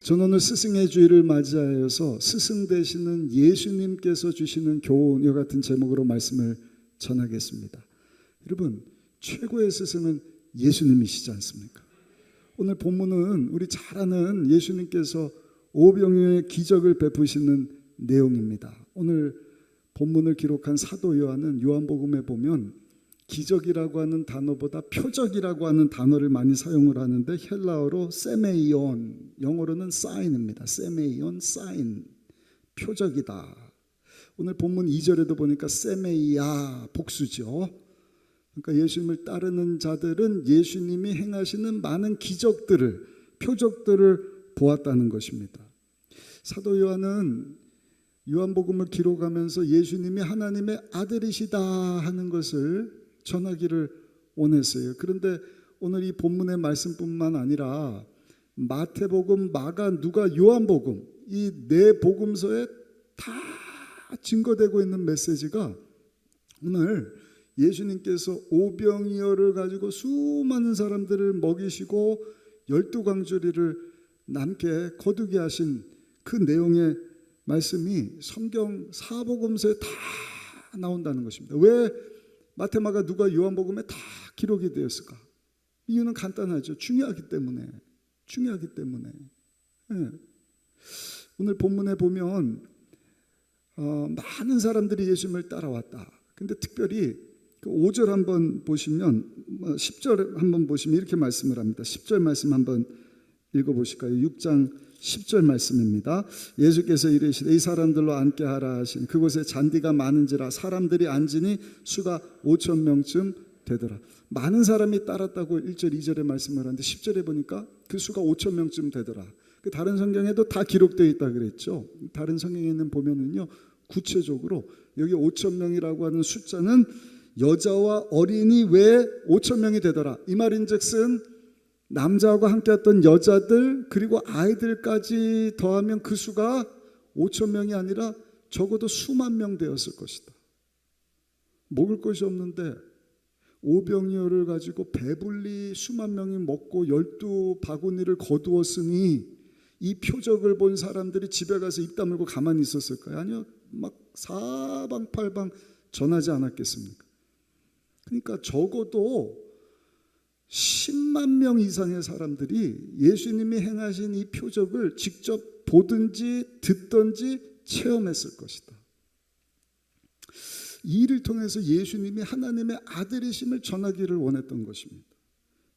저는 오늘 스승의 주일을 맞이하여서 스승 되시는 예수님께서 주시는 교훈 같은 제목으로 말씀을 전하겠습니다. 여러분, 최고의 스승은 예수님이시지 않습니까? 오늘 본문은 우리 잘 아는 예수님께서 오병이어의 기적을 베푸시는 내용입니다. 오늘 본문을 기록한 사도 요한은 요한복음에 보면 기적이라고 하는 단어보다 표적이라고 하는 단어를 많이 사용을 하는데 헬라어로 세메이온, 영어로는 사인입니다. 세메이온, 사인, 표적이다. 오늘 본문 2절에도 보니까 세메이아, 복수죠. 그러니까 예수님을 따르는 자들은 예수님이 행하시는 많은 기적들을, 표적들을 보았다는 것입니다. 사도 요한은 요한복음을 기록하면서 예수님이 하나님의 아들이시다 하는 것을 전하기를 원했어요. 그런데 오늘 이 본문의 말씀뿐만 아니라 마태복음, 마가, 누가, 요한복음 이 네 복음서에 다 증거되고 있는 메시지가 오늘 예수님께서 오병이어를 가지고 수많은 사람들을 먹이시고 12광주리를 남게 거두게 하신 그 내용의 말씀이 성경 사복음서에 다 나온다는 것입니다. 왜 마태, 마가, 누가, 요한복음에 다 기록이 되었을까? 이유는 간단하죠. 중요하기 때문에. 네. 오늘 본문에 보면 많은 사람들이 예수님을 따라왔다. 근데 특별히 그 5절 한번 보시면 10절 한번 보시면 이렇게 말씀을 합니다. 10절 말씀 한번 읽어보실까요? 6장 10절 말씀입니다. 예수께서 이르시되 이 사람들로 앉게 하라 하신 그곳에 잔디가 많은지라 사람들이 앉으니 수가 5,000명쯤 되더라. 많은 사람이 따랐다고 1절 2절에 말씀을 하는데 10절에 보니까 그 수가 5,000명쯤 되더라. 다른 성경에도 다 기록되어 있다 그랬죠. 다른 성경에는 보면은요 구체적으로 여기 5,000명이라고 하는 숫자는 여자와 어린이 외에 5,000명이 되더라. 이 말인즉슨 남자하고 함께했던 여자들 그리고 아이들까지 더하면 그 수가 5,000명이 아니라 적어도 수만 명 되었을 것이다. 먹을 것이 없는데 오병이어를 가지고 배불리 수만 명이 먹고 12바구니를 거두었으니 이 표적을 본 사람들이 집에 가서 입 다물고 가만히 있었을까요? 아니요. 막 사방팔방 전하지 않았겠습니까? 그러니까 적어도 10만 명 이상의 사람들이 예수님이 행하신 이 표적을 직접 보든지 듣든지 체험했을 것이다. 이 일을 통해서 예수님이 하나님의 아들이심을 전하기를 원했던 것입니다.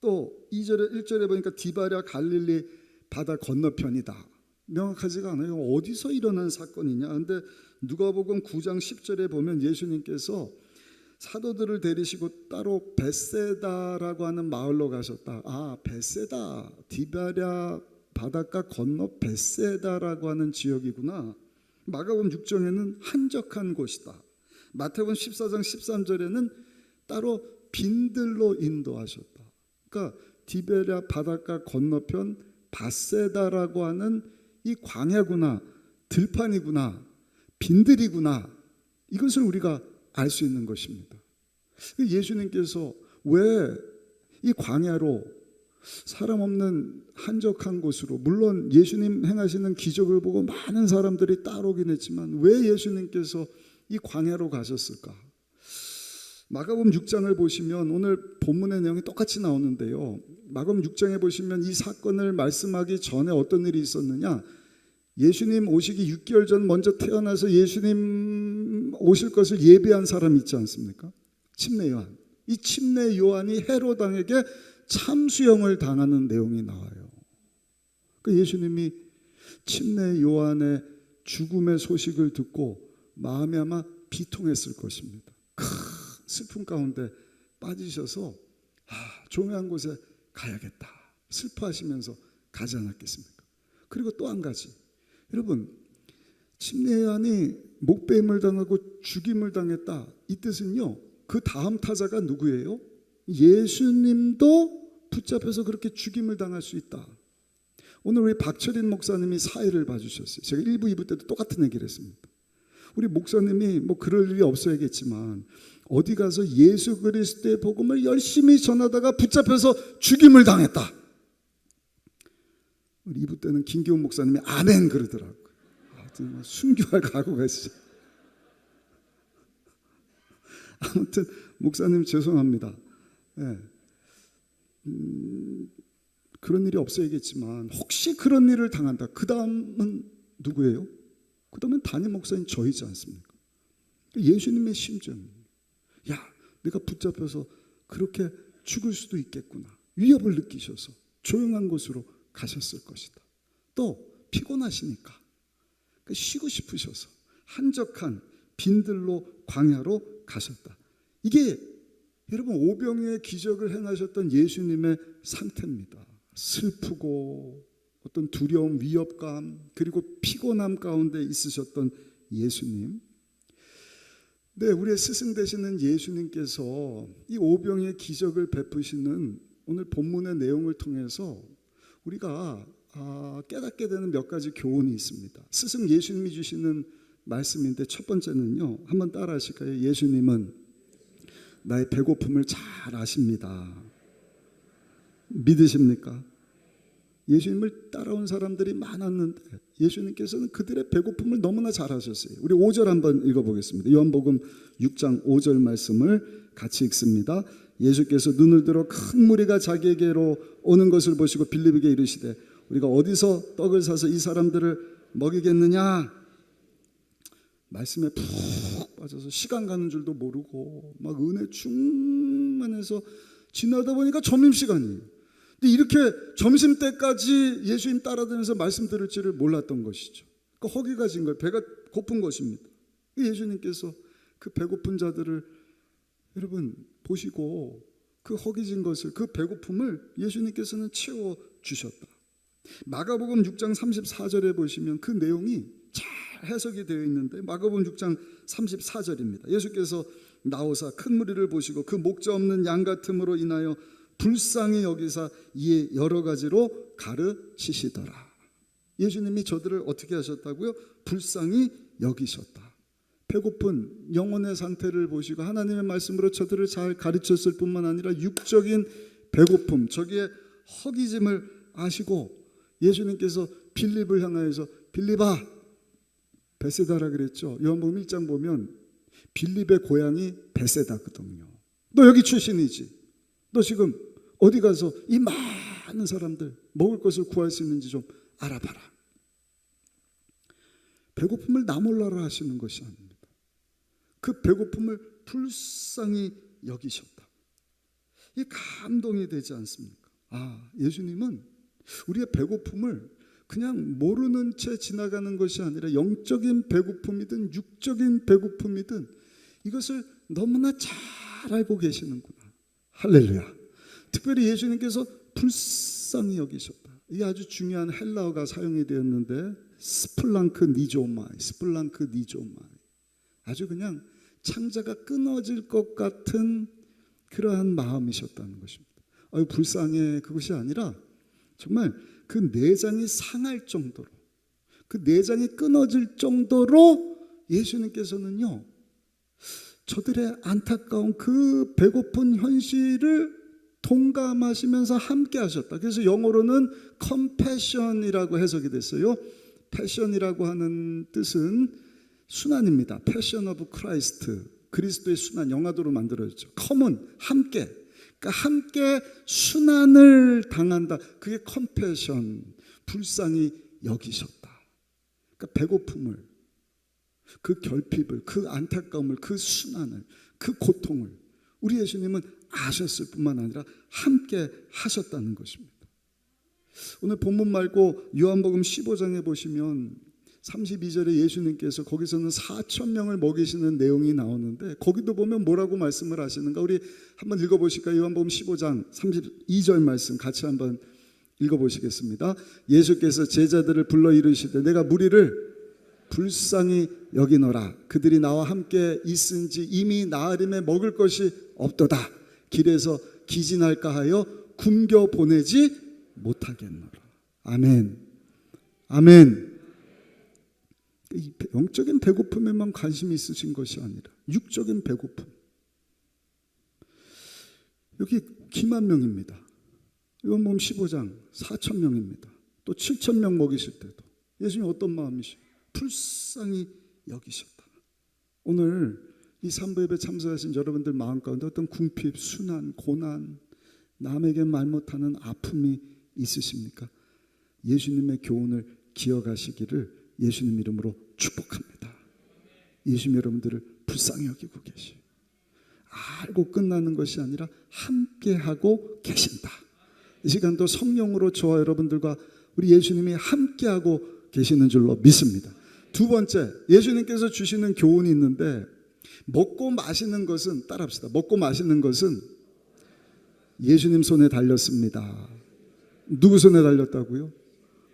또 2절에 1절에 보니까 디바랴 갈릴리 바다 건너편이다. 명확하지가 않아요. 어디서 일어난 사건이냐. 그런데 누가복음 9장 10절에 보면 예수님께서 사도들을 데리시고 따로 벳세다라고 하는 마을로 가셨다. 아, 벳세다, 디바랴 바닷가 건너 벳세다라고 하는 지역이구나. 마가복음 6장에는 한적한 곳이다. 마태복음 14장 13절에는 따로 빈들로 인도하셨다. 그러니까 디베랴 바닷가 건너편 벳세다라고 하는 이 광야구나, 들판이구나, 빈들이구나. 이것을 우리가 알 수 있는 것입니다. 예수님께서 왜 이 광야로 사람 없는 한적한 곳으로, 물론 예수님 행하시는 기적을 보고 많은 사람들이 따라오긴 했지만 왜 예수님께서 이 광야로 가셨을까? 마가복음 6장을 보시면 오늘 본문의 내용이 똑같이 나오는데요. 마가복음 6장에 보시면 이 사건을 말씀하기 전에 어떤 일이 있었느냐? 예수님 오시기 6개월 전 먼저 태어나서 예수님 오실 것을 예비한 사람이 있지 않습니까? 침례 요한. 이 침례 요한이 헤로당에게 참수형을 당하는 내용이 나와요. 그 예수님이 침례 요한의 죽음의 소식을 듣고 마음이 아마 비통했을 것입니다. 큰 슬픔 가운데 빠지셔서 조용한 곳에 가야겠다 슬퍼하시면서 가지 않았겠습니까? 그리고 또 한 가지, 여러분, 침례 요한이 목배임을 당하고 죽임을 당했다. 이 뜻은요, 그 다음 타자가 누구예요? 예수님도 붙잡혀서 그렇게 죽임을 당할 수 있다. 오늘 우리 박철인 목사님이 사회를 봐주셨어요. 제가 1부, 2부 때도 똑같은 얘기를 했습니다. 우리 목사님이 뭐 그럴 일이 없어야겠지만 어디 가서 예수 그리스도의 복음을 열심히 전하다가 붙잡혀서 죽임을 당했다. 우리 2부 때는 김기훈 목사님이 아멘 그러더라고요. 정말 순교할 각오가 있어요. 아무튼 목사님 죄송합니다. 네. 그런 일이 없어야겠지만 혹시 그런 일을 당한다. 그 다음은 누구예요? 그 다음은 담임 목사님 저이지 않습니까? 예수님의 심정. 야, 내가 붙잡혀서 그렇게 죽을 수도 있겠구나. 위협을 느끼셔서 조용한 곳으로 가셨을 것이다. 또 피곤하시니까 쉬고 싶으셔서 한적한 빈들로 광야로 가셨다. 이게 여러분 오병이의 기적을 행하셨던 예수님의 상태입니다. 슬프고 어떤 두려움, 위협감 그리고 피곤함 가운데 있으셨던 예수님. 네, 우리의 스승 되시는 예수님께서 이 오병이의 기적을 베푸시는 오늘 본문의 내용을 통해서 우리가 깨닫게 되는 몇 가지 교훈이 있습니다. 스승 예수님이 주시는 말씀인데 첫 번째는요, 한번 따라 하실까요? 예수님은 나의 배고픔을 잘 아십니다. 믿으십니까? 예수님을 따라온 사람들이 많았는데 예수님께서는 그들의 배고픔을 너무나 잘 아셨어요. 우리 5절 한번 읽어보겠습니다. 요한복음 6장 5절 말씀을 같이 읽습니다. 예수께서 눈을 들어 큰 무리가 자기에게로 오는 것을 보시고 빌립에게 이르시되 우리가 어디서 떡을 사서 이 사람들을 먹이겠느냐. 말씀에 푹 빠져서 시간 가는 줄도 모르고 막 은혜 충만해서 지나다 보니까 점심시간이에요. 근데 이렇게 점심때까지 예수님 따라다니면서 말씀 들을 줄을 몰랐던 것이죠. 그러니까 허기가 진 거예요. 배가 고픈 것입니다. 예수님께서 그 배고픈 자들을 여러분 보시고 그 허기진 것을, 그 배고픔을 예수님께서는 채워주셨다. 마가복음 6장 34절에 보시면 그 내용이 잘 해석이 되어 있는데 마가복음 6장 34절입니다. 예수께서 나오사 큰 무리를 보시고 그 목자 없는 양 같음으로 인하여 불쌍히 여기사 이에 여러 가지로 가르치시더라. 예수님이 저들을 어떻게 하셨다고요? 불쌍히 여기셨다. 배고픈 영혼의 상태를 보시고 하나님의 말씀으로 저들을 잘 가르쳤을 뿐만 아니라 육적인 배고픔, 저기에 허기짐을 아시고 예수님께서 빌립을 향하여서 빌립아, 베세다라 그랬죠. 요한복음 1장 보면 빌립의 고향이 베세다거든요. 너 여기 출신이지. 너 지금 어디 가서 이 많은 사람들 먹을 것을 구할 수 있는지 좀 알아봐라. 배고픔을 나 몰라라 하시는 것이 아닙니다. 그 배고픔을 불쌍히 여기셨다. 이 감동이 되지 않습니까? 예수님은 우리의 배고픔을 그냥 모르는 채 지나가는 것이 아니라 영적인 배고픔이든 육적인 배고픔이든 이것을 너무나 잘 알고 계시는구나. 할렐루야. 특별히 예수님께서 불쌍히 여기셨다. 이게 아주 중요한 헬라어가 사용이 되었는데 스플랑크 니조마이, 스플랑크 니조마이. 아주 그냥 창자가 끊어질 것 같은 그러한 마음이셨다는 것입니다. 불쌍해 그것이 아니라 정말 그 내장이 상할 정도로, 그 내장이 끊어질 정도로 예수님께서는요 저들의 안타까운 그 배고픈 현실을 동감하시면서 함께 하셨다. 그래서 영어로는 compassion이라고 해석이 됐어요. 패션이라고 하는 뜻은 순환입니다. Passion of Christ, 그리스도의 순환, 영화도로 만들어졌죠. common, 함께. 그러니까 함께 순환을 당한다. 그게 compassion, 불쌍히 여기셨다. 그러니까 배고픔을, 그 결핍을, 그 안타까움을, 그 순환을, 그 고통을 우리 예수님은 아셨을 뿐만 아니라 함께 하셨다는 것입니다. 오늘 본문 말고 요한복음 15장에 보시면 32절에 예수님께서 거기서는 4,000명을 먹이시는 내용이 나오는데 거기도 보면 뭐라고 말씀을 하시는가? 우리 한번 읽어보실까요? 요한복음 15장 32절 말씀 같이 한번 읽어보시겠습니다. 예수께서 제자들을 불러 이르시되 내가 무리를 불쌍히 여기노라. 그들이 나와 함께 있은지 이미 나으림에 먹을 것이 없도다. 길에서 기진할까 하여 굶겨 보내지 못하겠노라. 아멘. 아멘. 영적인 배고픔에만 관심이 있으신 것이 아니라 육적인 배고픔. 여기 기만 명입니다. 요한복음 15장 4,000명입니다. 또 7천 명 먹이실 때도 예수님 어떤 마음이시오? 불쌍히 여기셨다. 오늘 이 산부 예배 참석하신 여러분들 마음 가운데 어떤 궁핍, 순환, 고난, 남에게 말 못하는 아픔이 있으십니까? 예수님의 교훈을 기억하시기를 예수님 이름으로 축복합니다. 예수님 여러분들을 불쌍히 여기고 계시. 알고 끝나는 것이 아니라 함께하고 계신다. 이 시간도 성령으로 저와 여러분들과 우리 예수님이 함께하고 계시는 줄로 믿습니다. 두 번째, 예수님께서 주시는 교훈이 있는데 먹고 마시는 것은 따라합시다. 먹고 마시는 것은 예수님 손에 달렸습니다. 누구 손에 달렸다고요?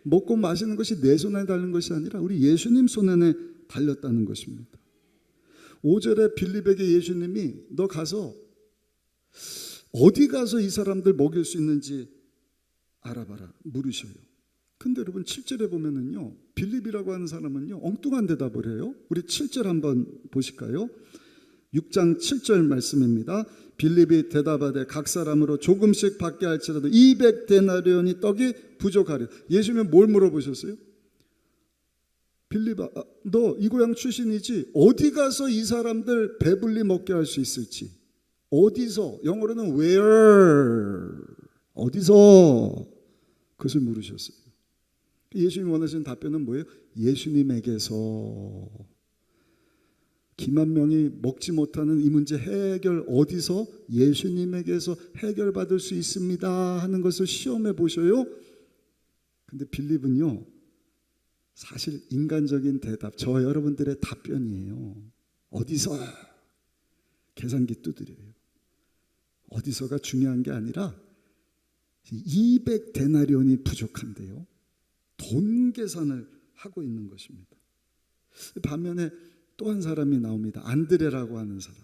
먹고 마시는 것이 내 손에 달린 것이 아니라 우리 예수님 손에 달렸다는 것입니다. 5절에 빌립에게 예수님이 너 가서 어디 가서 이 사람들 먹일 수 있는지 알아봐라 물으셔요. 근데 여러분 7절에 보면은요, 빌립이라고 하는 사람은요 엉뚱한 대답을 해요. 우리 7절 한번 보실까요? 6장 7절 말씀입니다. 빌립이 대답하되 각 사람으로 조금씩 받게 할지라도 200데나리온이 떡이 부족하리. 예수님은 뭘 물어보셨어요? 빌립아, 너 이 고향 출신이지? 어디 가서 이 사람들 배불리 먹게 할 수 있을지? 어디서? 영어로는 where? 어디서? 그것을 물으셨어요. 예수님이 원하시는 답변은 뭐예요? 예수님에게서. 기만 명이 먹지 못하는 이 문제 해결 어디서? 예수님에게서 해결받을 수 있습니다 하는 것을 시험해 보셔요. 근데 빌립은요 사실 인간적인 대답, 저와 여러분들의 답변이에요. 어디서? 계산기 두드려요. 어디서가 중요한 게 아니라 200데나리온이 부족한데요, 돈 계산을 하고 있는 것입니다. 반면에 또 한 사람이 나옵니다. 안드레라고 하는 사람.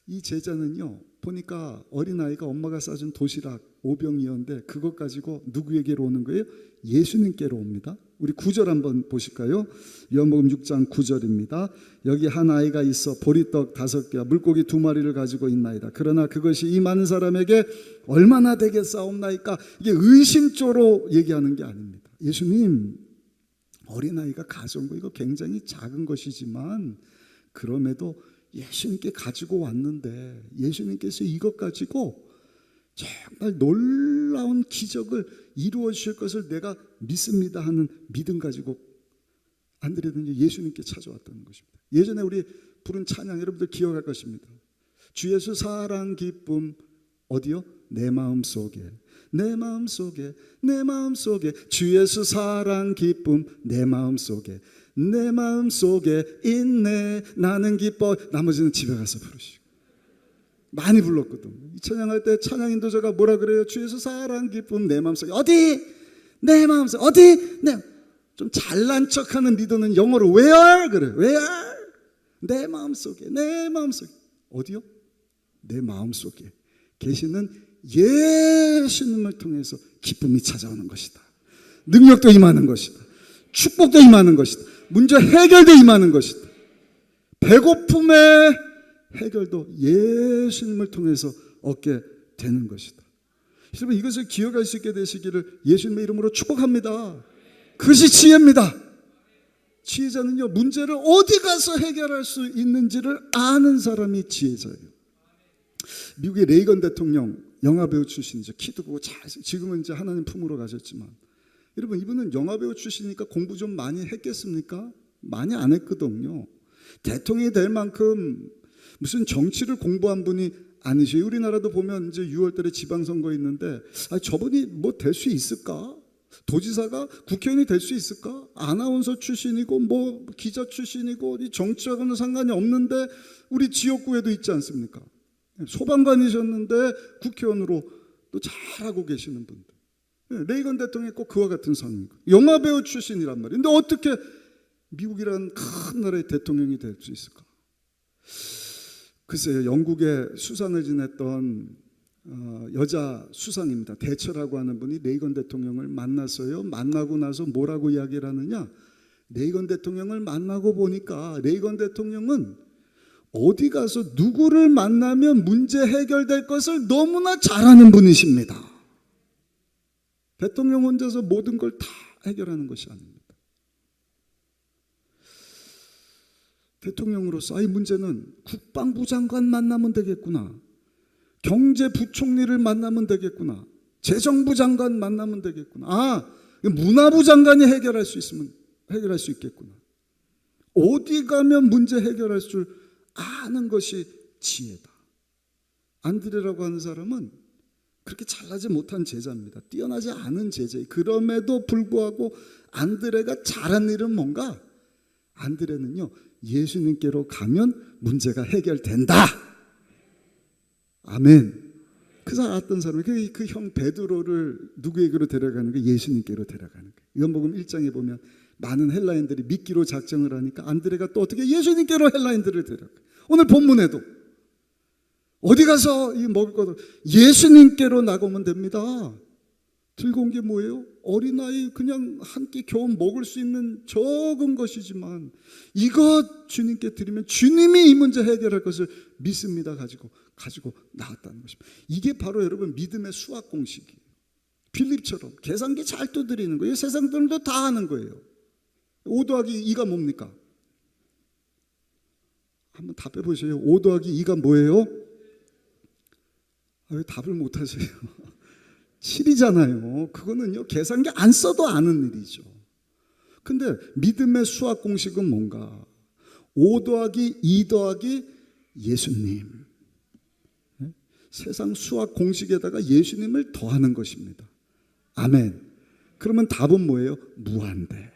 이 제자는요 보니까 어린아이가 엄마가 싸준 도시락 5병이었는데 그것 가지고 누구에게로 오는 거예요? 예수님께로 옵니다. 우리 9절 한번 보실까요? 요한복음 6장 9절입니다. 여기 한 아이가 있어 보리떡 5개와 물고기 2마리를 가지고 있나이다. 그러나 그것이 이 많은 사람에게 얼마나 되겠사옵나이까? 이게 의심조로 얘기하는 게 아닙니다. 예수님, 어린아이가 가져온 거 이거 굉장히 작은 것이지만 그럼에도 예수님께 가지고 왔는데 예수님께서 이것 가지고 정말 놀라운 기적을 이루어 주실 것을 내가 믿습니다 하는 믿음 가지고 안드레는 예수님께 찾아왔다는 것입니다. 예전에 우리 부른 찬양 여러분들 기억할 것입니다. 주 예수 사랑 기쁨 어디요? 내 마음속에, 내 마음속에, 내 마음속에 주 예수 사랑 기쁨 내 마음속에, 내 마음속에 있네 나는 기뻐. 나머지는 집에 가서 부르시고 많이 불렀거든. 이 찬양할 때 찬양 인도자가 뭐라 그래요? 주 예수 사랑 기쁨 내 마음속에. 어디? 내 마음속에. 어디? 좀 잘난 척하는 리더는 영어로 where 그래. where? 내 마음속에, 내 마음속에. 어디요? 내 마음속에 계시는 예수님을 통해서 기쁨이 찾아오는 것이다. 능력도 임하는 것이다. 축복도 임하는 것이다. 문제 해결도 임하는 것이다. 배고픔의 해결도 예수님을 통해서 얻게 되는 것이다. 여러분 이것을 기억할 수 있게 되시기를 예수님의 이름으로 축복합니다. 그것이 지혜입니다. 지혜자는요 문제를 어디 가서 해결할 수 있는지를 아는 사람이 지혜자예요. 미국의 레이건 대통령 영화배우 출신이죠. 키도 크고 지금은 이제 하나님 품으로 가셨지만 여러분 이분은 영화배우 출신이니까 공부 좀 많이 했겠습니까? 많이 안 했거든요. 대통령이 될 만큼 무슨 정치를 공부한 분이 아니셔요. 우리나라도 보면 이제 6월 달에 지방선거 있는데 저분이 뭐 될 수 있을까? 도지사가 국회의원이 될 수 있을까? 아나운서 출신이고 뭐 기자 출신이고 정치하고는 상관이 없는데 우리 지역구에도 있지 않습니까? 소방관이셨는데 국회의원으로 또 잘하고 계시는 분들. 레이건 대통령이 꼭 그와 같은 상황이고 영화배우 출신이란 말이에요. 근데 어떻게 미국이라는 큰 나라의 대통령이 될 수 있을까? 글쎄요, 영국의 수상을 지냈던 여자 수상입니다. 대처라고 하는 분이 레이건 대통령을 만났어요. 만나고 나서 뭐라고 이야기를 하느냐? 레이건 대통령을 만나고 보니까 레이건 대통령은 어디 가서 누구를 만나면 문제 해결될 것을 너무나 잘하는 분이십니다. 대통령 혼자서 모든 걸 다 해결하는 것이 아닙니다. 대통령으로서 이 문제는 국방부 장관 만나면 되겠구나, 경제부총리를 만나면 되겠구나, 재정부 장관 만나면 되겠구나, 문화부 장관이 해결할 수 있으면 해결할 수 있겠구나. 어디 가면 문제 해결할 줄 아는 것이 지혜다. 안드레라고 하는 사람은 그렇게 잘나지 못한 제자입니다. 뛰어나지 않은 제자예요. 그럼에도 불구하고 안드레가 잘한 일은 뭔가? 안드레는요, 예수님께로 가면 문제가 해결된다. 아멘. 그 알았던 사람이 그 형 베드로를 누구에게로 데려가는 거예요? 예수님께로 데려가는 거예요. 요한복음 1장에 보면 많은 헬라인들이 믿기로 작정을 하니까 안드레가 또 어떻게 예수님께로 헬라인들을 데려가요. 오늘 본문에도 어디 가서 이 먹을 것 예수님께로 나가면 됩니다. 들고 온 게 뭐예요? 어린아이 그냥 한 끼 겨우 먹을 수 있는 적은 것이지만 이것 주님께 드리면 주님이 이 문제 해결할 것을 믿습니다 가지고 나왔다는 것입니다. 이게 바로 여러분 믿음의 수학 공식이에요. 빌립처럼 계산기 잘 두드리는 거예요. 세상 사람도 다 하는 거예요. 5 더하기 2가 뭡니까? 한번 답해 보세요. 5 더하기 2가 뭐예요? 왜 답을 못 하세요? 7이잖아요. 그거는요, 계산기 안 써도 아는 일이죠. 근데 믿음의 수학 공식은 뭔가? 5 더하기 2 더하기 예수님. 세상 수학 공식에다가 예수님을 더하는 것입니다. 아멘. 그러면 답은 뭐예요? 무한대.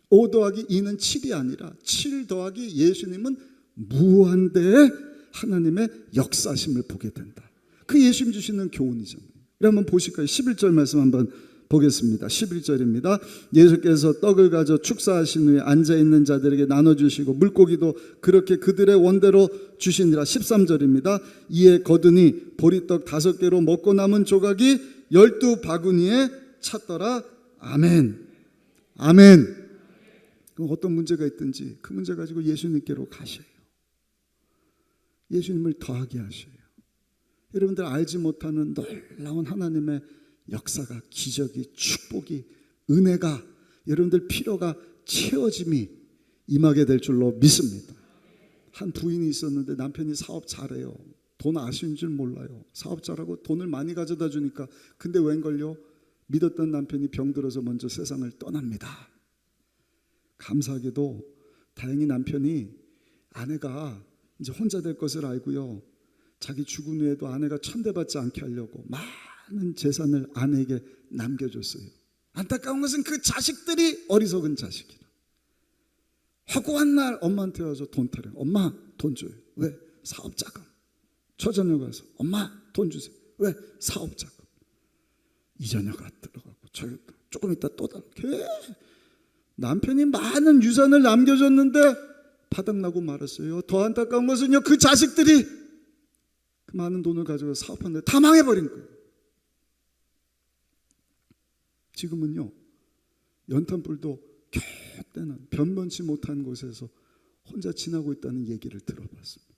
5 더하기 2는 7이 아니라 7 더하기 예수님은 무한대의 하나님의 역사심을 보게 된다. 그 예수님 주시는 교훈이잖아요. 한번 보실까요? 11절 말씀 한번 보겠습니다. 11절입니다. 예수께서 떡을 가져 축사하신 후에 앉아있는 자들에게 나눠주시고 물고기도 그렇게 그들의 원대로 주시니라. 13절입니다. 이에 거두니 보리떡 5개로 먹고 남은 조각이 12바구니에 찼더라. 아멘. 아멘. 그럼 어떤 문제가 있든지 그 문제 가지고 예수님께로 가셔요. 예수님을 더하게 하셔요. 여러분들 알지 못하는 놀라운 하나님의 역사가, 기적이, 축복이, 은혜가, 여러분들 필요가 채워짐이 임하게 될 줄로 믿습니다. 한 부인이 있었는데 남편이 사업 잘해요. 돈 아쉬운 줄 몰라요. 사업 잘하고 돈을 많이 가져다 주니까, 근데 웬걸요? 믿었던 남편이 병들어서 먼저 세상을 떠납니다. 감사하게도 다행히 남편이 아내가 이제 혼자 될 것을 알고요, 자기 죽은 후에도 아내가 천대받지 않게 하려고 많은 재산을 아내에게 남겨줬어요. 안타까운 것은 그 자식들이 어리석은 자식이라. 허구한 날 엄마한테 와서 돈 타래요. 엄마 돈 줘요. 왜? 사업자금. 저저녁 와서 엄마 돈 주세요. 왜? 사업자금. 이자녀가 들어가고 저기 조금 있다 또 달라고. 남편이 많은 유산을 남겨줬는데 바닥나고 말았어요. 더 안타까운 것은요, 그 자식들이 그 많은 돈을 가지고 사업하는데 다 망해버린 거예요. 지금은요, 연탄불도 곁때는 변변치 못한 곳에서 혼자 지나고 있다는 얘기를 들어봤습니다.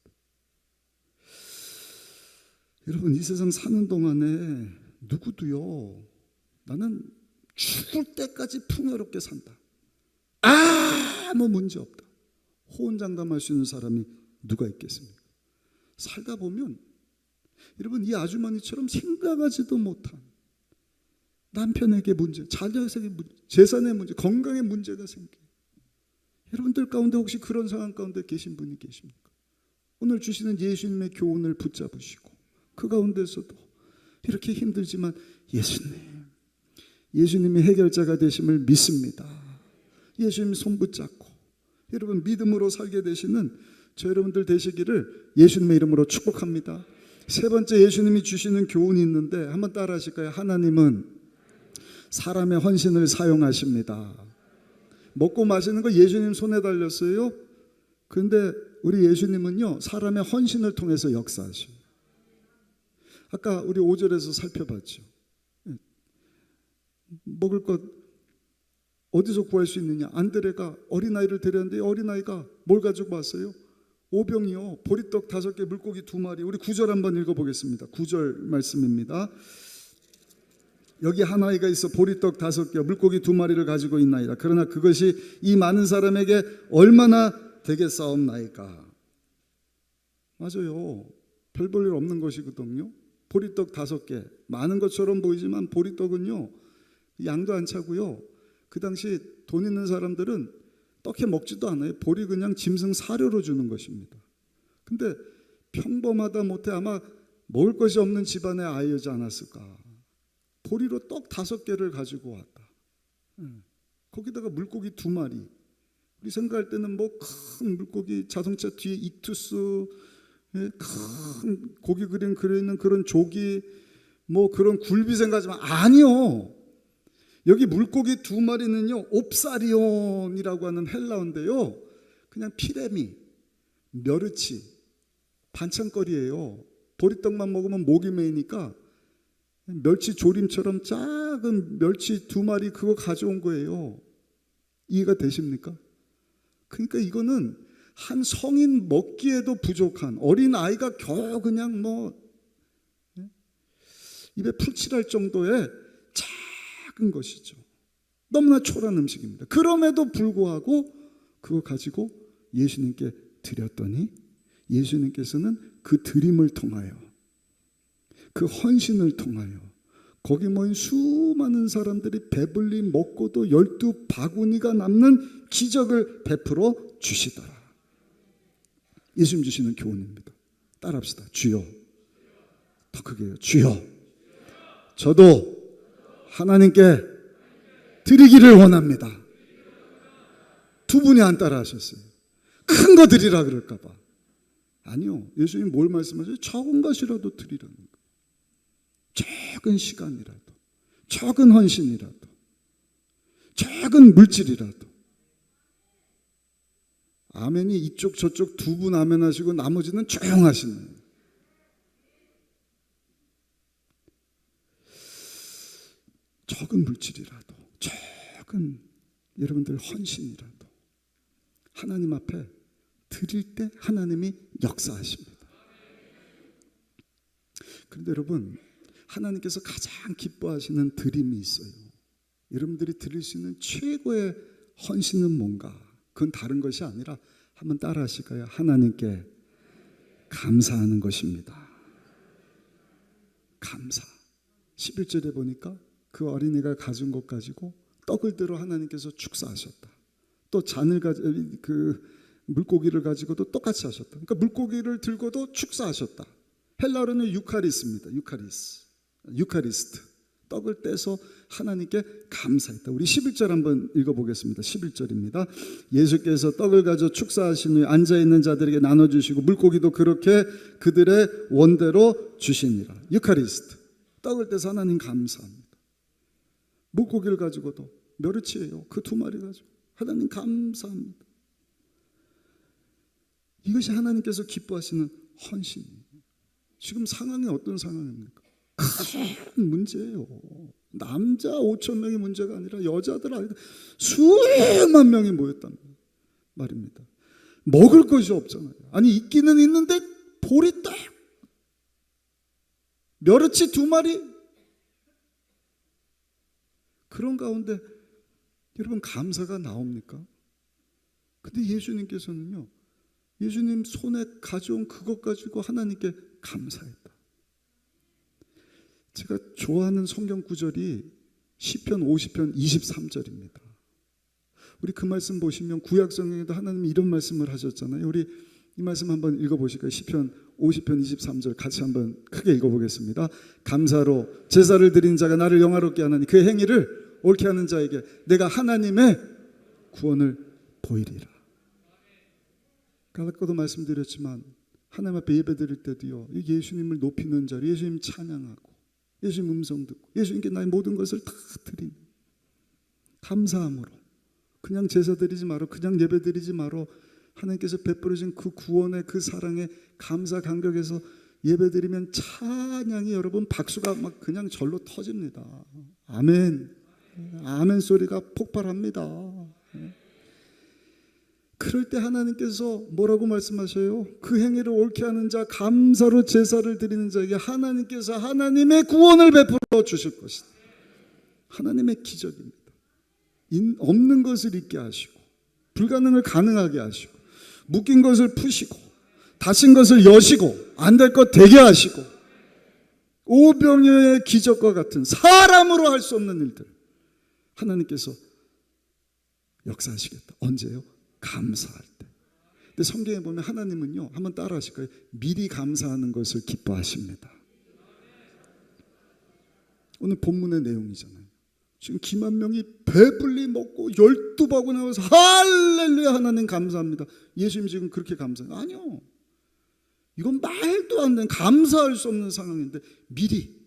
여러분, 이 세상 사는 동안에 누구도요, 나는 죽을 때까지 풍요롭게 산다, 아무 문제 없다, 호언장담할 수 있는 사람이 누가 있겠습니까? 살다 보면 여러분, 이 아주머니처럼 생각하지도 못한 남편에게 문제, 자녀에게 문제, 재산의 문제, 건강의 문제가 생겨요. 여러분들 가운데 혹시 그런 상황 가운데 계신 분이 계십니까? 오늘 주시는 예수님의 교훈을 붙잡으시고 그 가운데서도 이렇게 힘들지만 예수님이 해결자가 되심을 믿습니다. 예수님 손 붙잡고 여러분 믿음으로 살게 되시는 저 여러분들 되시기를 예수님의 이름으로 축복합니다. 세 번째, 예수님이 주시는 교훈이 있는데 한번 따라 하실까요? 하나님은 사람의 헌신을 사용하십니다. 먹고 마시는 거 예수님 손에 달렸어요. 그런데 우리 예수님은요, 사람의 헌신을 통해서 역사하셔요. 아까 우리 5절에서 살펴봤죠. 먹을 것 어디서 구할 수 있느냐? 안드레가 어린아이를 데렸는데 어린아이가 뭘 가지고 왔어요? 오병이요, 보리떡 5개, 물고기 2마리. 우리 9절 한번 읽어보겠습니다. 9절 말씀입니다. 여기 한 아이가 있어 보리떡 5개 물고기 2마리를 가지고 있나이다. 그러나 그것이 이 많은 사람에게 얼마나 되겠사옵나이까. 맞아요. 별 볼 일 없는 것이거든요. 보리떡 5개 많은 것처럼 보이지만 보리떡은요 양도 안 차고요. 그 당시 돈 있는 사람들은 떡해 먹지도 않아요. 보리 그냥 짐승 사료로 주는 것입니다. 근데 평범하다 못해 아마 먹을 것이 없는 집안의 아이였지 않았을까. 보리로 떡 5개를 가지고 왔다. 거기다가 물고기 2마리. 우리 생각할 때는 뭐 큰 물고기 자동차 뒤에 이투스 큰 고기 그려 있는 그런 조기 뭐 그런 굴비 생각하지만 아니요. 여기 물고기 2마리는요 옵사리온이라고 하는 헬라어인데요 그냥 피레미, 멸치 반찬거리예요. 보리떡만 먹으면 목이 메이니까 멸치 조림처럼 작은 멸치 2마리 그거 가져온 거예요. 이해가 되십니까? 그러니까 이거는 한 성인 먹기에도 부족한 어린 아이가 겨우 그냥 뭐 입에 풀칠할 정도의 작은 것이죠. 너무나 초라한 음식입니다. 그럼에도 불구하고 그거 가지고 예수님께 드렸더니 예수님께서는 그 드림을 통하여 그 헌신을 통하여 거기 모인 수많은 사람들이 배불리 먹고도 12바구니가 남는 기적을 베풀어 주시더라. 예수님 주시는 교훈입니다. 따라합시다. 주여. 더 크게요. 주여. 저도 하나님께 드리기를 원합니다. 2분이 안 따라 하셨어요. 큰 거 드리라 그럴까 봐. 아니요. 예수님 뭘 말씀하세요? 적은 것이라도 드리라는 거예요. 작은 시간이라도, 작은 헌신이라도, 작은 물질이라도. 아멘이 이쪽 저쪽 2분 아멘 하시고 나머지는 조용하시는 거예요. 적은 물질이라도, 작은 여러분들 헌신이라도 하나님 앞에 드릴 때 하나님이 역사하십니다. 그런데 여러분, 하나님께서 가장 기뻐하시는 드림이 있어요. 여러분들이 드릴 수 있는 최고의 헌신은 뭔가? 그건 다른 것이 아니라 한번 따라 하실까요? 하나님께 감사하는 것입니다. 감사. 11절에 보니까 그 어린이가 가진 것 가지고 떡을 들어 하나님께서 축사하셨다. 또 잔을 그 물고기를 가지고도 똑같이 하셨다. 그러니까 물고기를 들고도 축사하셨다. 헬라어로는 유카리스입니다. 유카리스트. 떡을 떼서 하나님께 감사했다. 우리 11절 한번 읽어보겠습니다. 11절입니다. 예수께서 떡을 가져 축사하신 후에 앉아있는 자들에게 나눠주시고 물고기도 그렇게 그들의 원대로 주시니라. 유카리스트. 떡을 떼서 하나님 감사합니다. 물고기를 가지고도 멸치예요. 그 2마리 가지고 하나님 감사합니다. 이것이 하나님께서 기뻐하시는 헌신이에요. 지금 상황이 어떤 상황입니까? 큰 문제예요. 남자 5천 명이 문제가 아니라 여자들 아이들 수만 명이 모였단 말입니다. 먹을 것이 없잖아요. 아니 있기는 있는데 보리떡 멸치 2마리 그런 가운데 여러분 감사가 나옵니까? 근데 예수님께서는요 예수님 손에 가져온 그것 가지고 하나님께 감사했다. 제가 좋아하는 성경 구절이 시편 50편 23절입니다. 우리 그 말씀 보시면 구약 성경에도 하나님이 이런 말씀을 하셨잖아요. 우리 이 말씀 한번 읽어보실까요? 시편 50편 23절 같이 한번 크게 읽어보겠습니다. 감사로 제사를 드린 자가 나를 영화롭게 하나니 그 행위를 옳게 하는 자에게 내가 하나님의 구원을 보이리라. 아까도 말씀드렸지만 하나님 앞에 예배 드릴 때도요 예수님을 높이는 자리, 예수님 찬양하고 예수님 음성 듣고 예수님께 나의 모든 것을 다 드리는 감사함으로 그냥 제사 드리지 말어 그냥 예배 드리지 말어 하나님께서 베풀어진 그 구원의 그 사랑의 감사 감격에서 예배 드리면 찬양이 여러분 박수가 막 그냥 절로 터집니다. 아멘. 아멘 소리가 폭발합니다. 그럴 때 하나님께서 뭐라고 말씀하셔요? 그 행위를 옳게 하는 자 감사로 제사를 드리는 자에게 하나님께서 하나님의 구원을 베풀어 주실 것이다. 하나님의 기적입니다. 없는 것을 있게 하시고 불가능을 가능하게 하시고 묶인 것을 푸시고 닫힌 것을 여시고 안 될 것 되게 하시고 오병이어의 기적과 같은 사람으로 할 수 없는 일들 하나님께서 역사하시겠다. 언제요? 감사할 때. 근데 성경에 보면 하나님은요, 한번 따라 하실 거예요. 미리 감사하는 것을 기뻐하십니다. 오늘 본문의 내용이잖아요. 지금 기만 명이 배불리 먹고 12바구 나와서 할렐루야 하나님 감사합니다. 예수님 지금 그렇게 감사해요? 아니요. 이건 말도 안 되는 감사할 수 없는 상황인데 미리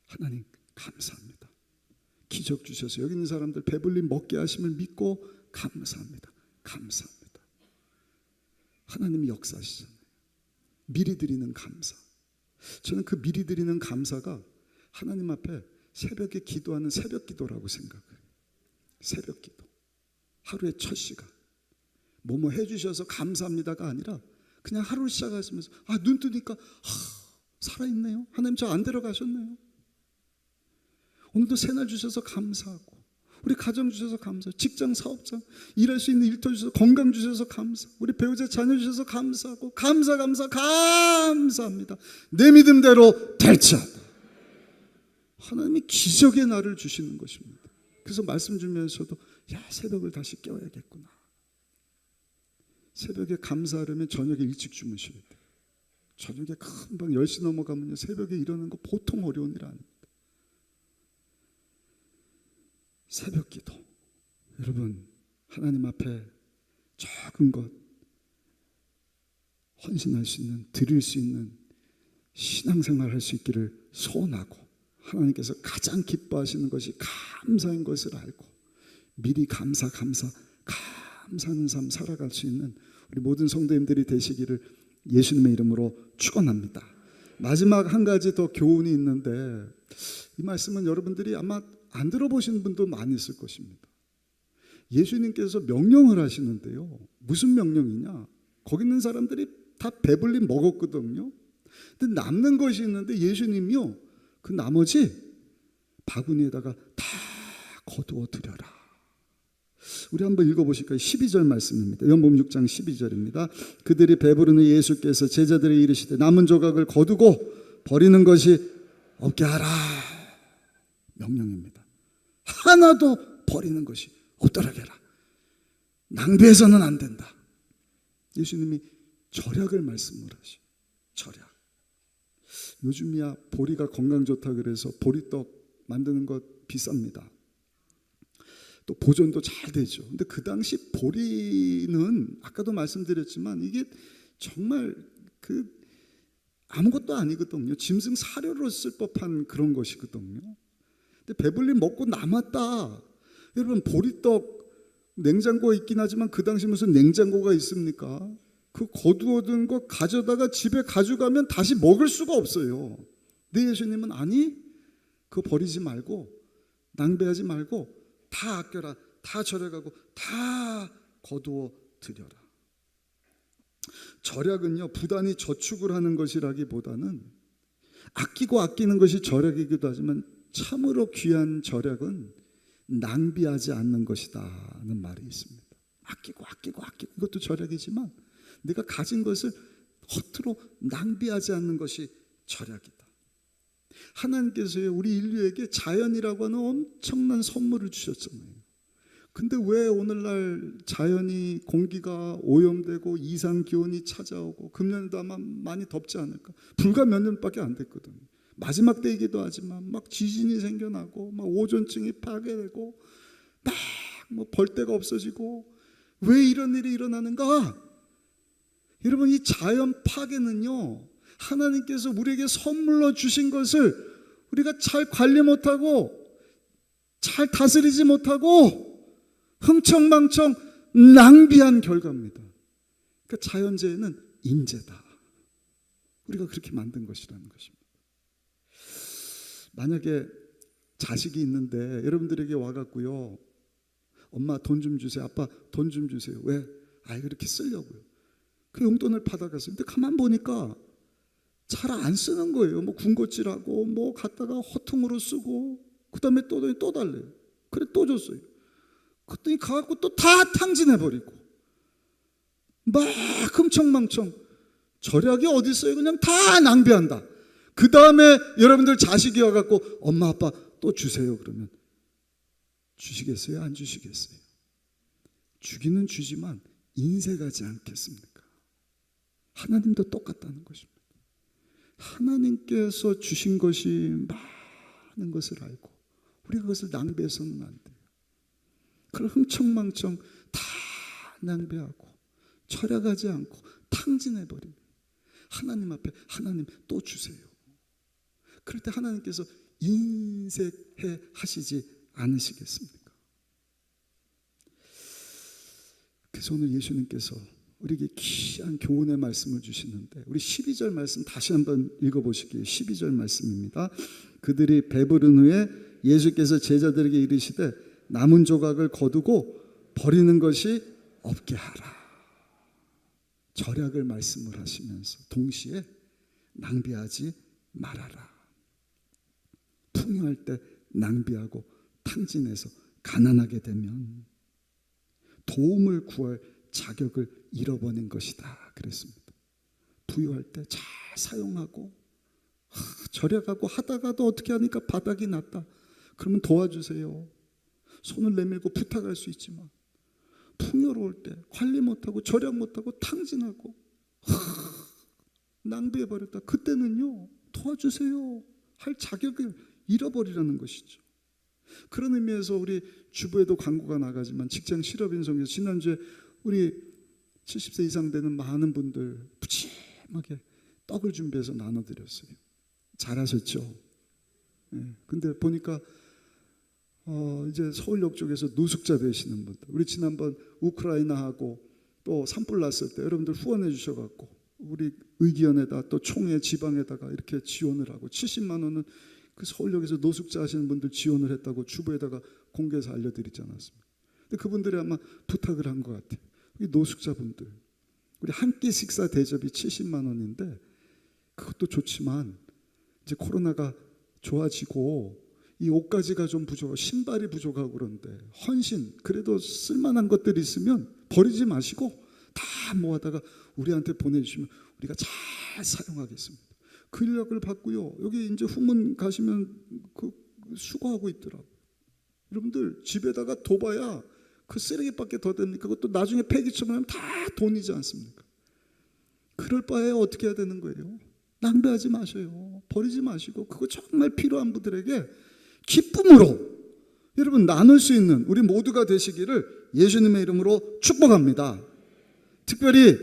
하나님 감사합니다. 기적 주셔서 여기 있는 사람들 배불리 먹게 하심을 믿고 감사합니다. 감사합니다. 하나님이 역사하시잖아요. 미리 드리는 감사. 저는 그 미리 드리는 감사가 하나님 앞에 새벽에 기도하는 새벽 기도라고 생각해요. 새벽 기도. 하루의 첫 시간. 뭐뭐 해주셔서 감사합니다가 아니라 그냥 하루를 시작하시면서 눈 뜨니까 살아있네요. 하나님 저 안 데려가셨네요. 오늘도 새날 주셔서 감사하고 우리 가정 주셔서 감사, 직장 사업장 일할 수 있는 일터 주셔서 건강 주셔서 감사, 우리 배우자 자녀 주셔서 감사하고 감사합니다. 내 믿음대로 될지어다. 하나님이 기적의 날을 주시는 것입니다. 그래서 말씀 주면서도 새벽을 다시 깨워야겠구나. 새벽에 감사하려면 저녁에 일찍 주무셔야 돼요. 저녁에 금방 10시 넘어가면요 새벽에 일어나는 거 보통 어려운 일 아닙니다. 새벽 기도. 여러분 하나님 앞에 작은 것 헌신할 수 있는, 드릴 수 있는 신앙생활 할 수 있기를 소원하고 하나님께서 가장 기뻐하시는 것이 감사인 것을 알고 미리 감사하는 삶 살아갈 수 있는 우리 모든 성도님들이 되시기를 예수님의 이름으로 축원합니다. 마지막 한 가지 더 교훈이 있는데 이 말씀은 여러분들이 아마 안 들어보신 분도 많이 있을 것입니다. 예수님께서 명령을 하시는데요. 무슨 명령이냐? 거기 있는 사람들이 다 배불리 먹었거든요. 근데 남는 것이 있는데 예수님이요, 그 나머지 바구니에다가 다 거두어 드려라. 우리 한번 읽어보실까요? 12절 말씀입니다. 요한복음 6장 12절입니다. 그들이 배부른 후 예수께서 제자들에게 이르시되 남은 조각을 거두고 버리는 것이 없게 하라. 명령입니다. 하나도 버리는 것이 없도록 해라. 낭비해서는 안 된다. 예수님이 절약을 말씀을 하시. 절약. 요즘이야 보리가 건강 좋다 그래서 보리떡 만드는 것 비쌉니다. 또 보존도 잘 되죠. 근데 그 당시 보리는 아까도 말씀드렸지만 이게 정말 그 아무것도 아니거든요. 짐승 사료로 쓸 법한 그런 것이거든요. 근데 배불리 먹고 남았다. 여러분 보리떡 냉장고에 있긴 하지만 그 당시 무슨 냉장고가 있습니까? 그 거두어둔 거 가져다가 집에 가져가면 다시 먹을 수가 없어요. 근데 예수님은 아니, 그거 버리지 말고 낭비하지 말고 다 아껴라, 다 절약하고 다 거두어 드려라. 절약은요 부단히 저축을 하는 것이라기보다는 아끼고 아끼는 것이 절약이기도 하지만 참으로 귀한 절약은 낭비하지 않는 것이다는 말이 있습니다. 아끼고 이것도 절약이지만 내가 가진 것을 허투루 낭비하지 않는 것이 절약이다. 하나님께서요 우리 인류에게 자연이라고 하는 엄청난 선물을 주셨잖아요. 근데 왜 오늘날 자연이 공기가 오염되고 이상기온이 찾아오고 금년에도 아마 많이 덥지 않을까? 불과 몇 년밖에 안 됐거든요. 마지막 때이기도 하지만 막 지진이 생겨나고 막 오존층이 파괴되고 막 뭐 벌떼가 없어지고 왜 이런 일이 일어나는가? 여러분 이 자연 파괴는요 하나님께서 우리에게 선물로 주신 것을 우리가 잘 관리 못하고 잘 다스리지 못하고 흥청망청 낭비한 결과입니다. 그러니까 자연재해는 인재다. 우리가 그렇게 만든 것이라는 것입니다. 만약에 자식이 있는데 여러분들에게 와갖고요, 엄마 돈 좀 주세요, 아빠 돈 좀 주세요. 왜? 그렇게 쓰려고요. 그 용돈을 받아갔어요. 근데 가만 보니까 잘 안 쓰는 거예요. 뭐 군것질하고 뭐 갖다가 허퉁으로 쓰고 그 다음에 또 달래요. 그래 또 줬어요. 그랬더니 가갖고 또 다 탕진해버리고 막 흥청망청. 절약이 어디 있어요? 그냥 다 낭비한다. 그 다음에 여러분들 자식이 와갖고 엄마 아빠 또 주세요 그러면 주시겠어요? 안 주시겠어요? 주기는 주지만 인색하지 않겠습니까? 하나님도 똑같다는 것입니다. 하나님께서 주신 것이 많은 것을 알고 우리가 그것을 낭비해서는 안 돼요. 그걸 흥청망청 다 낭비하고 절약하지 않고 탕진해버리면 하나님 앞에 하나님 또 주세요. 그럴 때 하나님께서 인색해 하시지 않으시겠습니까? 그래서 오늘 예수님께서 우리에게 귀한 교훈의 말씀을 주시는데 우리 12절 말씀 다시 한번 읽어보실게요. 12절 말씀입니다. 그들이 배부른 후에 예수께서 제자들에게 이르시되 남은 조각을 거두고 버리는 것이 없게 하라. 절약을 말씀을 하시면서 동시에 낭비하지 말아라. 풍요할 때 낭비하고 탕진해서 가난하게 되면 도움을 구할 자격을 잃어버린 것이다 그랬습니다. 부유할 때 잘 사용하고 절약하고 하다가도 어떻게 하니까 바닥이 났다. 그러면 도와주세요. 손을 내밀고 부탁할 수 있지만 풍요로울 때 관리 못하고 절약 못하고 탕진하고 낭비해버렸다. 그때는요 도와주세요 할 자격을 잃어버리라는 것이죠. 그런 의미에서 우리 주부에도 광고가 나가지만 직장 실업인성에서 지난주에 우리 70세 이상 되는 많은 분들 푸짐하게 떡을 준비해서 나눠드렸어요. 잘하셨죠? 근데 보니까 이제 서울역 쪽에서 노숙자 되시는 분들, 우리 지난번 우크라이나하고 또 산불 났을 때 여러분들 후원해 주셔갖고 우리 의기원에다 또 총회 지방에다가 이렇게 지원을 하고 70만 원은 그 서울역에서 노숙자 하시는 분들 지원을 했다고 주부에다가 공개해서 알려드리지 않았습니까? 근데 그분들이 아마 부탁을 한 것 같아요. 이 노숙자분들, 우리 한 끼 식사 대접이 70만 원인데 그것도 좋지만 이제 코로나가 좋아지고 이 옷가지가 좀 부족하고 신발이 부족하고 그런데 헌신, 그래도 쓸만한 것들이 있으면 버리지 마시고 다 모아다가 우리한테 보내주시면 우리가 잘 사용하겠습니다. 근력을 받고요. 여기 이제 후문 가시면 그 수거하고 있더라고요. 여러분들 집에다가 둬봐야 그 쓰레기밖에 더 됩니까? 그것도 나중에 폐기처분하면 다 돈이지 않습니까? 그럴 바에 어떻게 해야 되는 거예요? 낭비하지 마셔요. 버리지 마시고 그거 정말 필요한 분들에게 기쁨으로 여러분 나눌 수 있는 우리 모두가 되시기를 예수님의 이름으로 축복합니다. 특별히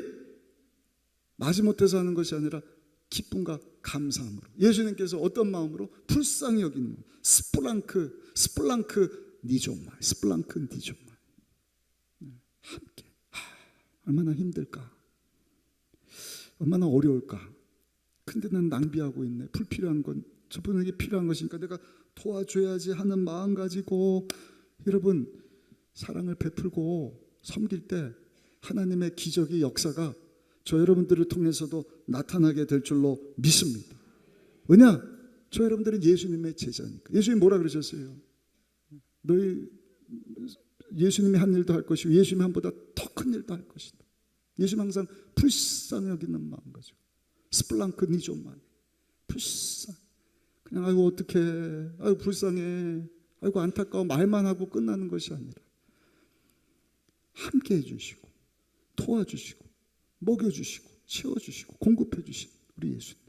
마지못해서 하는 것이 아니라 기쁨과 감사함으로 예수님께서 어떤 마음으로 불쌍히 여기는 스플랑크 니존말 함께 얼마나 힘들까 얼마나 어려울까. 근데 난 낭비하고 있네. 불필요한 건 저분에게 필요한 것이니까 내가 도와줘야지 하는 마음 가지고 여러분 사랑을 베풀고 섬길 때 하나님의 기적의 역사가 저 여러분들을 통해서도 나타나게 될 줄로 믿습니다. 왜냐? 저 여러분들은 예수님의 제자니까. 예수님 뭐라 그러셨어요? 너희 예수님이 한 일도 할 것이고 예수님이 한보다 더 큰 일도 할 것이다. 예수님 항상 불쌍히 여기는 마음 가지고 스플랑크 니존만 불쌍 그냥 아이고 어떡해 아이고 불쌍해 아이고 안타까워 말만 하고 끝나는 것이 아니라 함께 해주시고 도와주시고 먹여주시고 채워주시고 공급해주신 우리 예수님,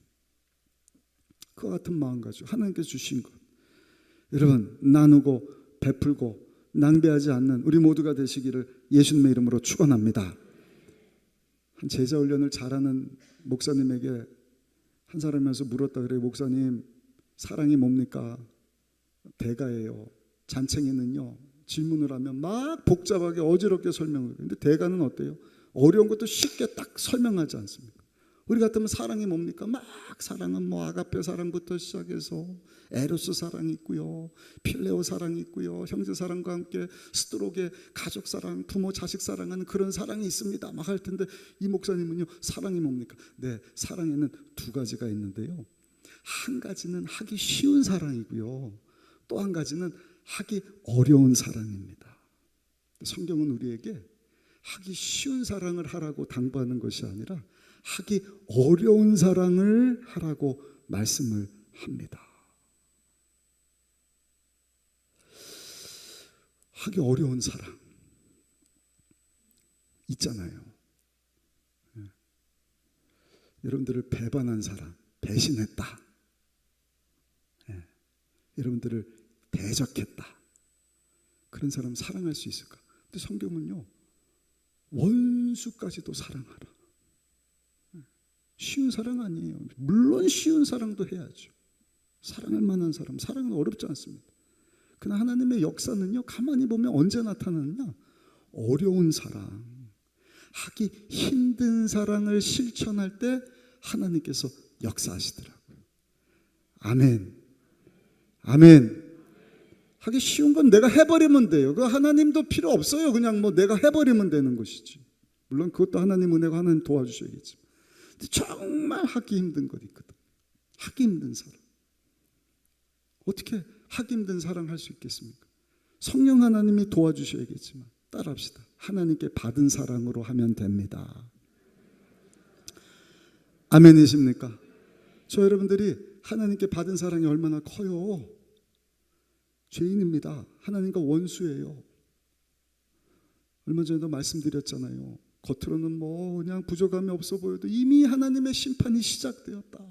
그와 같은 마음 가지고 하나님께서 주신 것 여러분 나누고 베풀고 낭비하지 않는 우리 모두가 되시기를 예수님의 이름으로 축원합니다. 한 제자 훈련을 잘하는 목사님에게 한 사람이 와서 물었다 그래요. 목사님 사랑이 뭡니까? 대가예요. 잔챙이는요 질문을 하면 막 복잡하게 어지럽게 설명을 해요. 근데 대가는 어때요? 어려운 것도 쉽게 딱 설명하지 않습니까? 우리 같으면 사랑이 뭡니까? 막 사랑은 뭐 아가페 사랑부터 시작해서 에로스 사랑이 있고요, 필레오 사랑이 있고요, 형제 사랑과 함께 스트로게 가족 사랑, 부모 자식 사랑하는 그런 사랑이 있습니다 막 할 텐데 이 목사님은요 사랑이 뭡니까? 네, 사랑에는 두 가지가 있는데요, 한 가지는 하기 쉬운 사랑이고요, 또 한 가지는 하기 어려운 사랑입니다. 성경은 우리에게 하기 쉬운 사랑을 하라고 당부하는 것이 아니라 하기 어려운 사랑을 하라고 말씀을 합니다. 하기 어려운 사랑 있잖아요. 여러분들을 배반한 사람, 배신했다. 여러분들을 대적했다. 그런 사람 사랑할 수 있을까? 근데 성경은요, 원수까지도 사랑하라. 쉬운 사랑 아니에요. 물론 쉬운 사랑도 해야죠. 사랑할 만한 사람, 사랑은 어렵지 않습니다. 그러나 하나님의 역사는요, 가만히 보면 언제 나타나느냐? 어려운 사랑, 하기 힘든 사랑을 실천할 때 하나님께서 역사하시더라고요. 아멘. 아멘. 하기 쉬운 건 내가 해버리면 돼요. 그 하나님도 필요 없어요. 그냥 뭐 내가 해버리면 되는 것이지. 물론 그것도 하나님 은혜가 하나님 도와주셔야겠지만, 근데 정말 하기 힘든 것 있거든. 하기 힘든 사랑. 어떻게 하기 힘든 사랑 할 수 있겠습니까? 성령 하나님이 도와주셔야겠지만 따라합시다. 하나님께 받은 사랑으로 하면 됩니다. 아멘이십니까? 저 여러분들이 하나님께 받은 사랑이 얼마나 커요. 죄인입니다. 하나님과 원수예요. 얼마 전에도 말씀드렸잖아요. 겉으로는 뭐 그냥 부족함이 없어 보여도 이미 하나님의 심판이 시작되었다.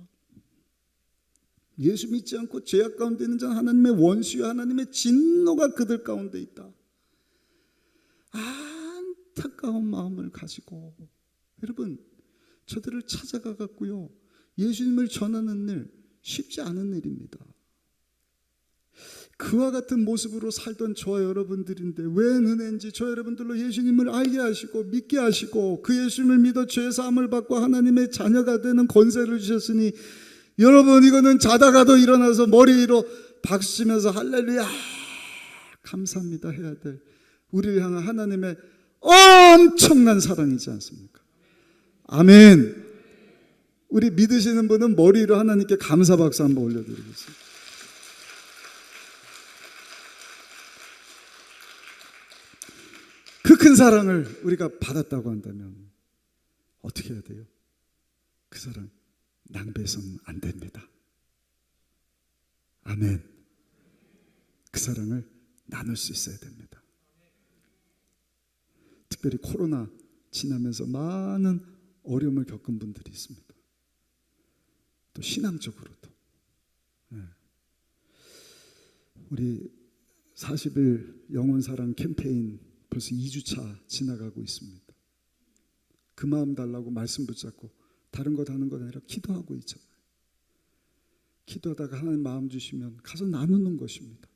예수 믿지 않고 죄악 가운데 있는 자는 하나님의 원수여 하나님의 진노가 그들 가운데 있다. 안타까운 마음을 가지고 여러분, 저들을 찾아가 갖고요, 예수님을 전하는 일 쉽지 않은 일입니다. 그와 같은 모습으로 살던 저와 여러분들인데 왜 은혜인지 저 여러분들로 예수님을 알게 하시고 믿게 하시고 그 예수님을 믿어 죄 사함을 받고 하나님의 자녀가 되는 권세를 주셨으니, 여러분 이거는 자다가도 일어나서 머리 위로 박수 치면서 할렐루야 감사합니다 해야 될 우리를 향한 하나님의 엄청난 사랑이지 않습니까? 아멘. 우리 믿으시는 분은 머리 위로 하나님께 감사 박수 한번 올려드리겠습니다. 그 큰 사랑을 우리가 받았다고 한다면 어떻게 해야 돼요? 그 사랑 낭비해서는 안 됩니다. 아멘. 그 사랑을 나눌 수 있어야 됩니다. 특별히 코로나 지나면서 많은 어려움을 겪은 분들이 있습니다. 또 신앙적으로도. 우리 40일 영혼사랑 캠페인 벌써 2주차 지나가고 있습니다. 그 마음 달라고 말씀 붙잡고 다른 거 다는 것 아니라 기도하고 있잖아요. 기도하다가 하나님 마음 주시면 가서 나누는 것입니다.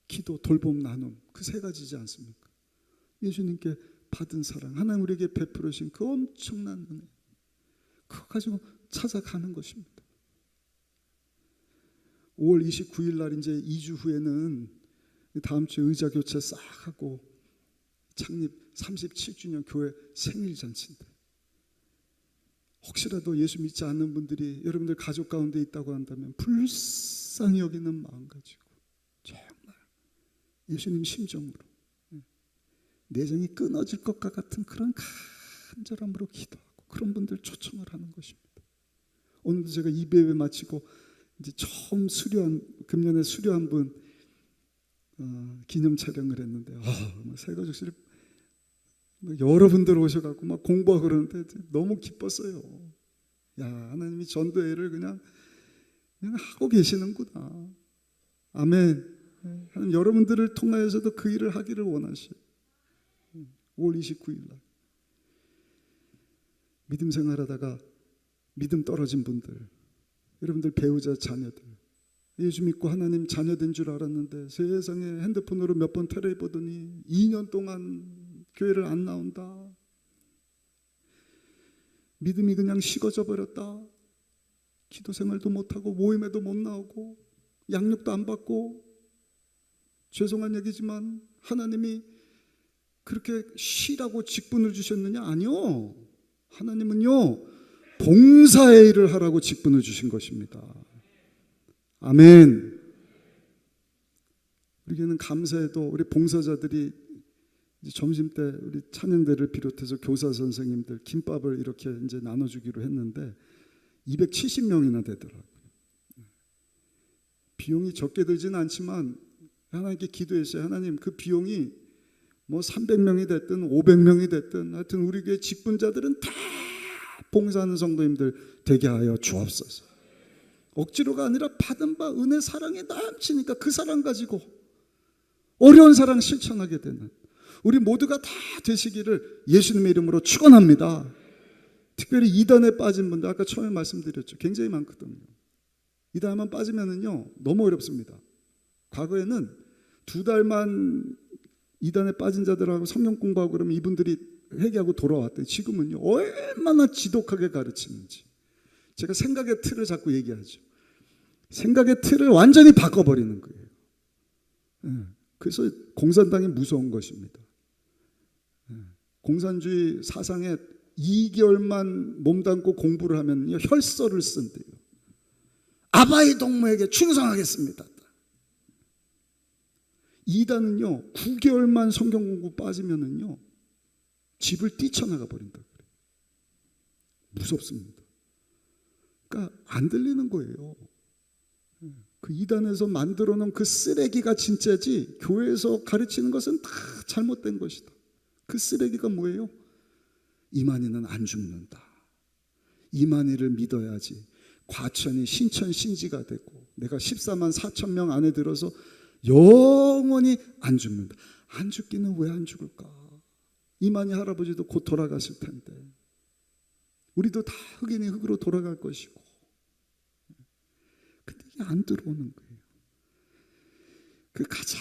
기도, 돌봄, 나눔, 그 세 가지지 않습니까? 예수님께 받은 사랑, 하나님 우리에게 베풀으신 그 엄청난 은혜, 그거 가지고 찾아가는 것입니다. 5월 29일 날 이제 2주 후에는 다음 주에 의자 교체 싹 하고 창립 37주년 교회 생일 잔치인데, 혹시라도 예수 믿지 않는 분들이 여러분들 가족 가운데 있다고 한다면 불쌍히 여기는 마음 가지고 정말 예수님 심정으로 내정이 끊어질 것과 같은 그런 간절함으로 기도하고 그런 분들 초청을 하는 것입니다. 오늘도 제가 2배회 마치고 이제 처음 금년에 수료한 분 기념 촬영을 했는데 새가족실 여러분들 오셔갖고 막 공부하고 그러는데 너무 기뻤어요. 야, 하나님이 전도회를 그냥 하고 계시는구나. 아멘. 하나님 여러분들을 통하여서도 그 일을 하기를 원하시요. 5월 29일 날 믿음 생활하다가 믿음 떨어진 분들, 여러분들 배우자 자녀들, 예수 믿고 하나님 자녀된 줄 알았는데 세상에 핸드폰으로 몇 번 테레비 보더니 2년 동안 교회를 안 나온다. 믿음이 그냥 식어져 버렸다. 기도 생활도 못하고 모임에도 못 나오고 양육도 안 받고. 죄송한 얘기지만 하나님이 그렇게 쉬라고 직분을 주셨느냐? 아니요. 하나님은요, 봉사의 일을 하라고 직분을 주신 것입니다. 아멘. 우리에게는 감사해도 우리 봉사자들이 이제 점심 때 우리 찬양대를 비롯해서 교사 선생님들 김밥을 이렇게 이제 나눠주기로 했는데 270명이나 되더라고요. 비용이 적게 들지는 않지만 하나님께 기도했어요. 하나님, 그 비용이 뭐 300명이 됐든 500명이 됐든 하여튼 우리 교회 직분자들은 다 봉사하는 성도님들 되게 하여 주옵소서. 억지로가 아니라 받은 바 은혜 사랑이 넘치니까 그 사랑 가지고 어려운 사랑 실천하게 되는 우리 모두가 다 되시기를 예수님의 이름으로 축원합니다. 특별히 이단에 빠진 분들, 아까 처음에 말씀드렸죠. 굉장히 많거든요. 이단에만 빠지면은요 너무 어렵습니다. 과거에는 2달만 이단에 빠진 자들하고 성경 공부하고 그러면 이분들이 회개하고 돌아왔대요. 지금은요 얼마나 지독하게 가르치는지. 제가 생각의 틀을 자꾸 얘기하죠. 생각의 틀을 완전히 바꿔버리는 거예요. 그래서 공산당이 무서운 것입니다. 공산주의 사상에 2개월만 몸담고 공부를 하면요 혈서를 쓴대요. 아바이 동무에게 충성하겠습니다. 이단은요 9개월만 성경 공부 빠지면은요 집을 뛰쳐나가 버린다 그래요. 무섭습니다. 그러니까 안 들리는 거예요. 그 이단에서 만들어 놓은 그 쓰레기가 진짜지 교회에서 가르치는 것은 다 잘못된 것이다. 그 쓰레기가 뭐예요? 이만희는 안 죽는다. 이만희를 믿어야지 과천이 신천 신지가 되고 내가 14만 4천 명 안에 들어서 영원히 안 죽는다. 안 죽기는 왜 안 죽을까? 이만희 할아버지도 곧 돌아가실 텐데 우리도 다 흑인이 흑으로 돌아갈 것이고 근데 이게 안 들어오는 거예요. 그 가장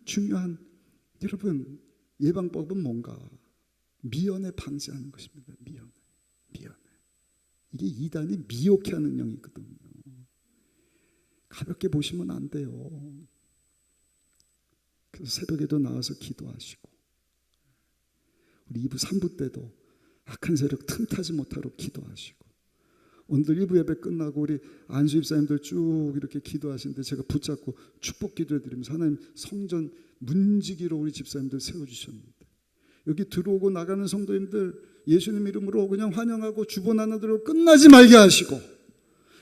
중요한 여러분 예방법은 뭔가? 미연에 방지하는 것입니다. 미연에. 이게 이단이 미혹해 하는 영이거든요. 가볍게 보시면 안 돼요. 그래서 새벽에도 나와서 기도하시고 우리 2부 3부 때도 악한 세력 틈타지 못하도록 기도하시고 오늘 1부 예배 끝나고 우리 안수 집사님들 쭉 이렇게 기도하시는데 제가 붙잡고 축복 기도해드리면서 하나님 성전 문지기로 우리 집사님들 세워주셨는데 여기 들어오고 나가는 성도님들 예수님 이름으로 그냥 환영하고 주보 하나대로 끝나지 말게 하시고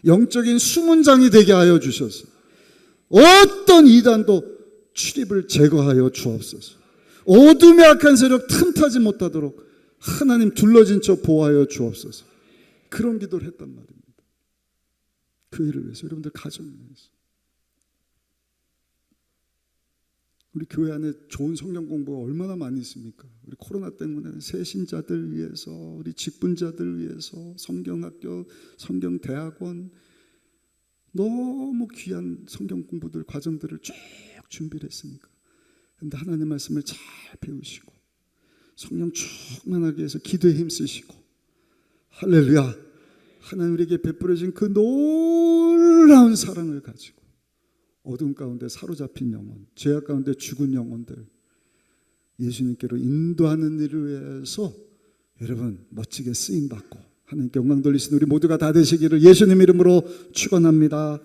영적인 수문장이 되게 하여 주셔서 어떤 이단도 출입을 제거하여 주옵소서. 어둠의 악한 세력 틈타지 못하도록 하나님 둘러진 척 보호하여 주옵소서. 그런 기도를 했단 말입니다. 그 일을 위해서 여러분들 가정을 위해서 우리 교회 안에 좋은 성경 공부가 얼마나 많이 있습니까? 우리 코로나 때문에 새신자들 위해서 우리 직분자들 위해서 성경학교, 성경대학원 너무 귀한 성경 공부들 과정들을 쭉 준비를 했으니까 그런데 하나님 말씀을 잘 배우시고 성령 충만하게 해서 기도에 힘쓰시고 할렐루야 하나님 우리에게 베풀어진 그 놀라운 사랑을 가지고 어둠 가운데 사로잡힌 영혼, 죄악 가운데 죽은 영혼들 예수님께로 인도하는 일을 위해서 여러분 멋지게 쓰임받고 하나님께 영광 돌리시는 우리 모두가 다 되시기를 예수님 이름으로 축원합니다.